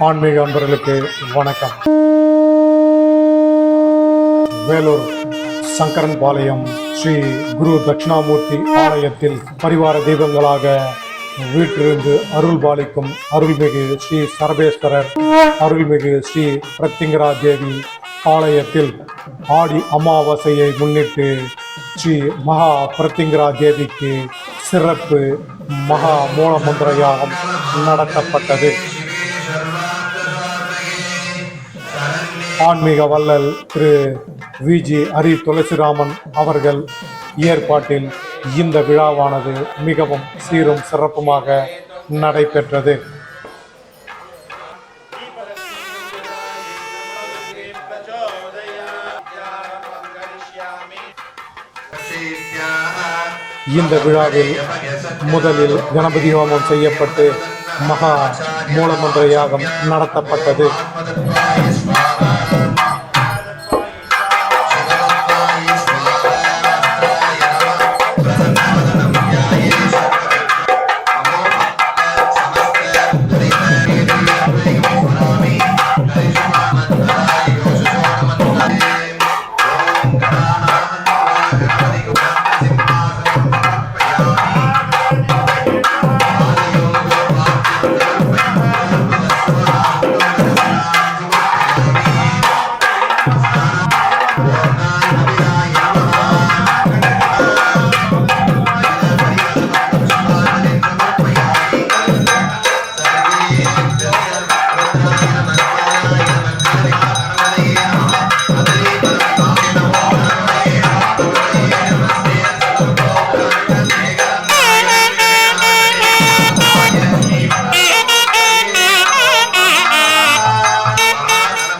ஆன்மீக அன்பர்களுக்கு வணக்கம். வேலூர் சங்கரன்பாளையம் ஸ்ரீ குரு தட்சிணாமூர்த்தி ஆலயத்தில் பரிவார தெய்வங்களாக வீற்றிருந்து அருள் பாலிக்கும் அருள்மிகு ஸ்ரீ சரபேஸ்வரர், அருள்மிகு ஸ்ரீ பிரத்திங்கரா தேவி ஆலயத்தில் ஆடி அமாவாசையை முன்னிட்டு ஸ்ரீ மகா பிரத்திங்கரா தேவிக்கு சிறப்பு மகா மூலமந்திர யாகம் நடத்தப்பட்டது. ஆன்மீக வள்ளல் திரு விஜி ஹரி துளசிராமன் அவர்கள் ஏற்பாட்டில் இந்த விழாவானது மிகவும் சீரும் சிறப்புமாக நடைபெற்றது. இந்த விழாவில் முதலில் கணபதி ஹோமம் செய்யப்பட்டு மகா மூலமந்திர யாகம் நடத்தப்பட்டது.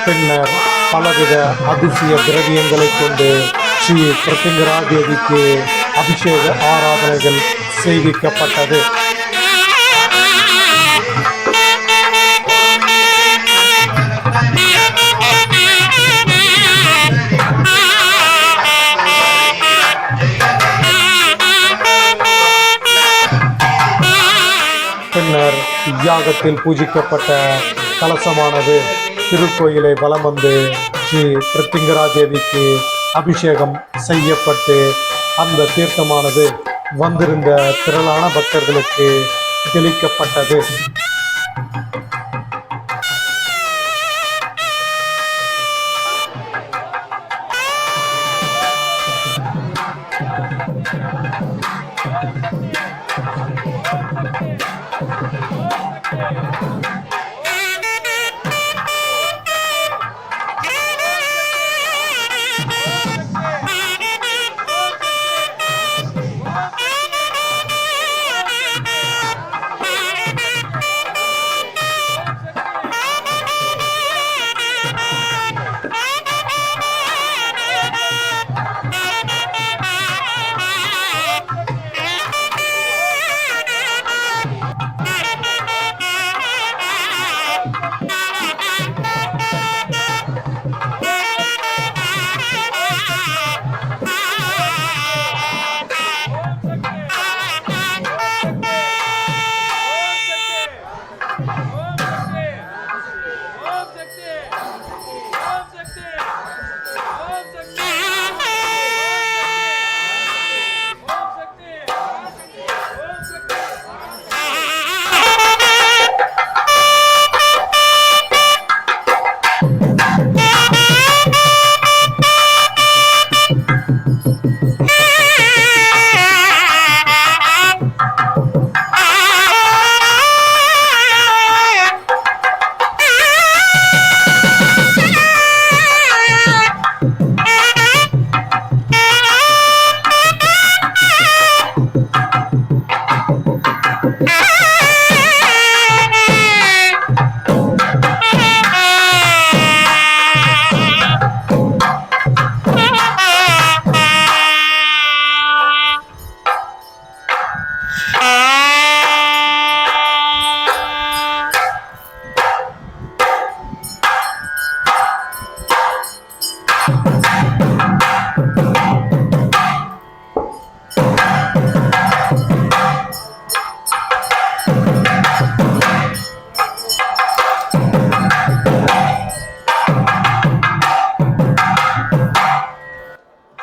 பின்னர் பலவித அதிசய திரவியங்களை கொண்டு ஸ்ரீ பிரத்திங்கரா தேவிக்கு அபிஷேக ஆராதனைகள் செய்விக்கப்பட்டது. பின்னர் யாகத்தில் பூஜிக்கப்பட்ட கலசமானது திருக்கோயிலை வலம் வந்து ஸ்ரீ பிரத்திங்கரா தேவிக்கு அபிஷேகம் செய்யப்பட்டு அந்த தீர்த்தமானது வந்திருந்த திரளான பக்தர்களுக்கு தெளிக்கப்பட்டது.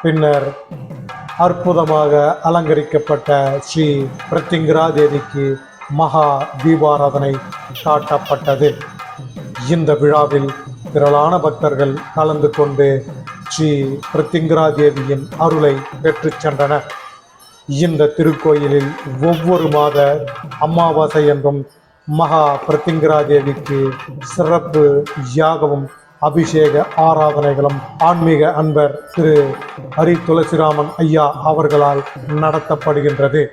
பின்னர் அற்புதமாக அலங்கரிக்கப்பட்ட ஸ்ரீ பிரத்திங்கரா தேவிக்கு மகா தீபாராதனை காட்டப்பட்டது. இந்த விழாவில் திரளான பக்தர்கள் கலந்து கொண்டு ஸ்ரீ பிரத்திங்கரா தேவியின் அருளை பெற்றுச் சென்றனர். இந்த திருக்கோயிலில் ஒவ்வொரு மாத அமாவாசை என்றும் மகா பிரத்திங்கரா தேவிக்கு சிறப்பு யாகமும் அபிஷேக ஆராதனைகளும் ஆன்மீக அன்பர் திரு ஹரி துளசிராமன் ஐயா அவர்களால் நடத்தப்படுகின்றது.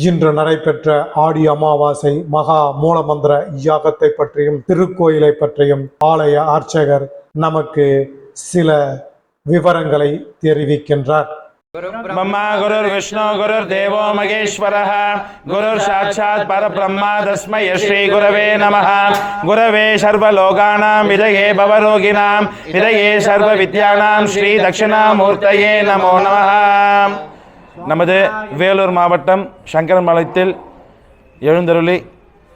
இன்று நடைபெற்ற ஆடி அமாவாசை மகா மூலமந்திர யாகத்தை பற்றியும் திருக்கோயிலை பற்றியும் ஆலய அர்ச்சகர் நமக்கு சில விவரங்களை தெரிவிக்கின்றார். ब्रह्मा गुरुर् विष्णु गुरुर् देवो महेश्वरः गुरुर् साक्षात् परब्रह्मा तस्मै श्री गुरवे नमः. गुरवे सर्वलोकानां विदये भवरोगिणां विदये सर्वविद्यानां श्री दक्षिणामूर्तये नमो नमः. நமது வேலூர் மாவட்டம் சங்கரன்பாளையத்தில் எழுந்தருளி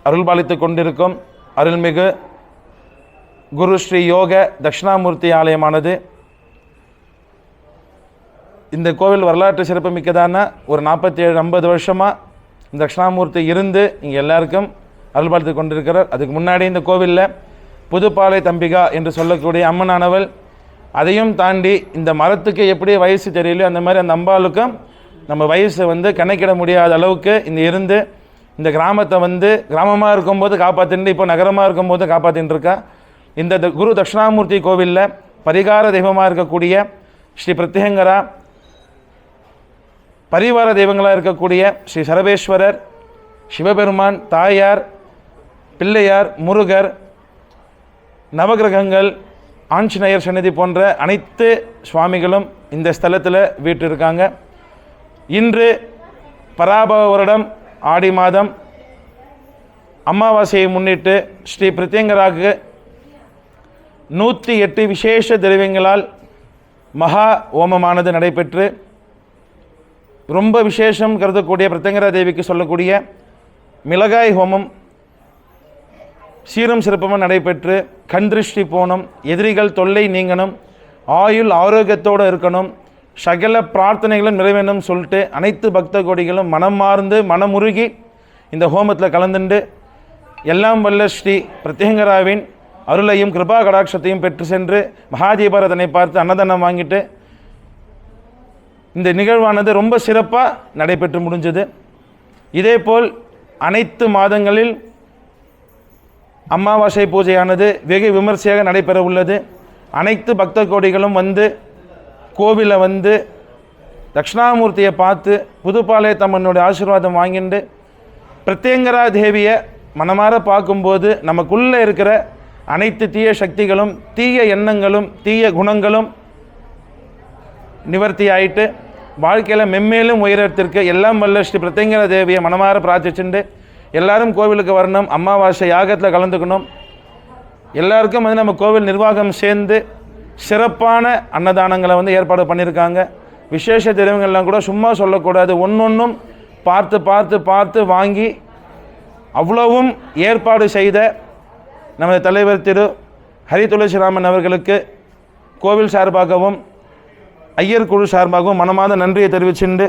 அருள்பாலித்து கொண்டிருக்கும் அருள்மிகு குரு ஸ்ரீ யோக தட்சிணாமூர்த்தி ஆலயமானது இந்த கோவில் வரலாற்று சிறப்புமிக்கதான ஒரு 47-50 வருஷமாக இந்த தட்சிணாமூர்த்தி இருந்து இங்கே எல்லாருக்கும் அருள்பாலித்து கொண்டிருக்கிறார். அதுக்கு முன்னாடி இந்த கோவிலில் புதுப்பாலை தம்பிகா என்று சொல்லக்கூடிய அம்மனானவள், அதையும் தாண்டி இந்த மரத்துக்கு எப்படி வயசு தெரியலையோ அந்த மாதிரி அந்த அம்பாளுக்கும் நம்ம வயசு கணக்கிட முடியாத அளவுக்கு இருந்து இந்த கிராமத்தை கிராமமாக இருக்கும்போது காப்பாற்றிட்டு இப்போ நகரமாக இருக்கும்போது காப்பாற்றிட்டு இருக்கா. இந்த குரு தட்சிணாமூர்த்தி கோவிலில் பரிகார தெய்வமாக இருக்கக்கூடிய ஸ்ரீ பிரத்யங்கரா, பரிவார தெய்வங்களாக இருக்கக்கூடிய ஸ்ரீ சரபேஸ்வரர், சிவபெருமான், தாயார், பிள்ளையார், முருகர், நவகிரகங்கள், ஆஞ்சநேயர் சன்னதி போன்ற அனைத்து சுவாமிகளும் இந்த ஸ்தலத்தில் வீற்றிருக்காங்க. இன்று பராபவ வருடம் ஆடி மாதம் அமாவாசையை முன்னிட்டு ஸ்ரீ பிரத்யங்கராவுக்கு 108 விசேஷ திரவியங்களால் மகா ஓமமானது நடைபெற்று ரொம்ப விசேஷம் கருதக்கூடிய பிரத்யங்கரா தேவிக்கு சொல்லக்கூடிய மிளகாய் ஹோமம் சீரும் சிறப்புமாக நடைபெற்று கண் திருஷ்டி போகணும், எதிரிகள் தொல்லை நீங்கணும், ஆயுள் ஆரோக்கியத்தோடு இருக்கணும், சகல பிரார்த்தனைகளும் நிறைவேணும் சொல்லிட்டு அனைத்து பக்த கோடிகளும் மனம் மார்ந்து மனமுருகி இந்த ஹோமத்தில் கலந்துண்டு எல்லாம் வல்ல ஸ்ரீ பிரத்யங்கராவின் அருளையும் கிருபா கடாட்சத்தையும் பெற்று சென்று மகாதீபாரதனை பார்த்து அன்னதானம் வாங்கிட்டு இந்த நிகழ்வானது ரொம்ப சிறப்பாக நடைபெற்று முடிஞ்சது. இதேபோல் அனைத்து மாதங்களில் அமாவாசை பூஜையானது வெகு விமர்சையாக நடைபெற உள்ளது. அனைத்து பக்த கோடிகளும் வந்து கோவிலை வந்து தட்சிணாமூர்த்தியை பார்த்து புதுப்பாளையத்தம்மனுடைய ஆசீர்வாதம் வாங்கிட்டு பிரத்யங்கரா தேவியை மனமாற பார்க்கும்போது நமக்குள்ளே இருக்கிற அனைத்து தீய சக்திகளும் தீய எண்ணங்களும் தீய குணங்களும் நிவர்த்தி ஆயிட்டு வாழ்க்கையில் மென்மேலும் உயரத்திற்கு எல்லாம் வல்ல ஸ்ரீ பிரத்யங்கரா தேவியை மனமாற பிரார்த்திச்சுண்டு எல்லாரும் கோவிலுக்கு வரணும், அமாவாசை யாகத்தில் கலந்துக்கணும். எல்லாருக்கும் வந்து நம்ம கோவில் நிர்வாகம் சேர்ந்து சிறப்பான அன்னதானங்களை வந்து ஏற்பாடு பண்ணியிருக்காங்க. விசேஷ திரவியங்கள்லாம் கூட சும்மா சொல்லக்கூடாது, ஒன்றொன்றும் பார்த்து பார்த்து பார்த்து வாங்கி அவ்வளவும் ஏற்பாடு செய்த நமது தலைவர் திரு ஹரி துளசிராமன் அவர்களுக்கு கோவில் சார்பாகவும் ஐயர் குழு சார்பாகவும் மனமார்ந்த நன்றியை தெரிவிச்சுண்டு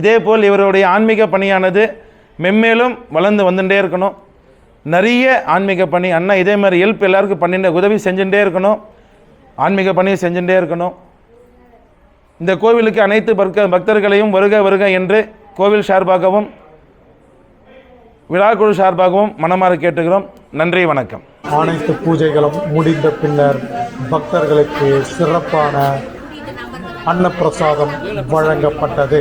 இதேபோல் இவருடைய ஆன்மீக பணியானது மென்மேலும் வளர்ந்து வந்துட்டே இருக்கணும். நிறைய ஆன்மீக பணி அண்ணா இதே மாதிரி ஹெல்ப் எல்லாருக்கும் பண்ணிட்டு உதவி செஞ்சுட்டே இருக்கணும், ஆன்மீக பணியை செஞ்சுட்டே இருக்கணும். இந்த கோவிலுக்கு அனைத்து பக்தர்களையும் வருக வருக என்று கோவில் சார்பாகவும் விழாக்குழு சார்பாகவும் மனமாற கேட்டுக்கிறோம். நன்றி, வணக்கம். அனைத்து பூஜைகளும் முடிந்த பின்னர் பக்தர்களுக்கு சிறப்பான அன்னப்பிரசாதம் வழங்கப்பட்டது.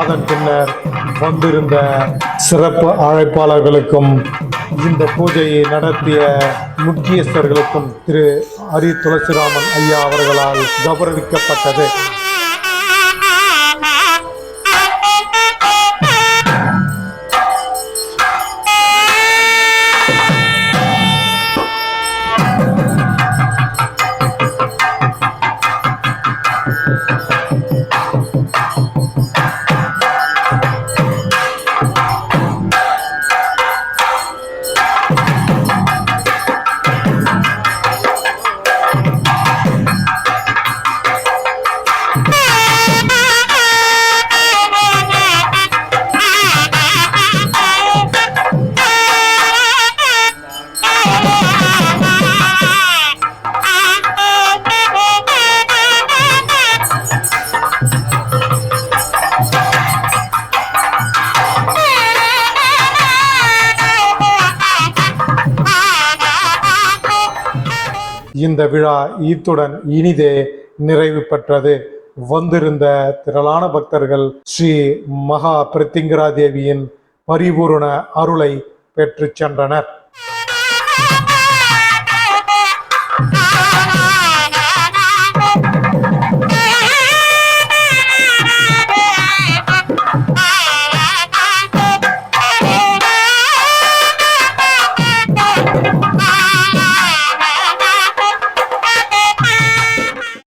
அதன் பின்னர் வந்திருந்த சிறப்பு அழைப்பாளர்களுக்கும் இந்த பூஜையை நடத்திய முக்கியஸ்தர்களுக்கும் திரு ஹரி துளசிராமன் ஐயா அவர்களால் கௌரவிக்கப்பட்டது. இந்த விழா இத்துடன் இனிதே நிறைவு பெற்றது. வந்திருந்த திரளான பக்தர்கள் ஸ்ரீ மகா பிரத்யங்கரா தேவியின் பரிபூரண அருளை பெற்று சென்றனர்.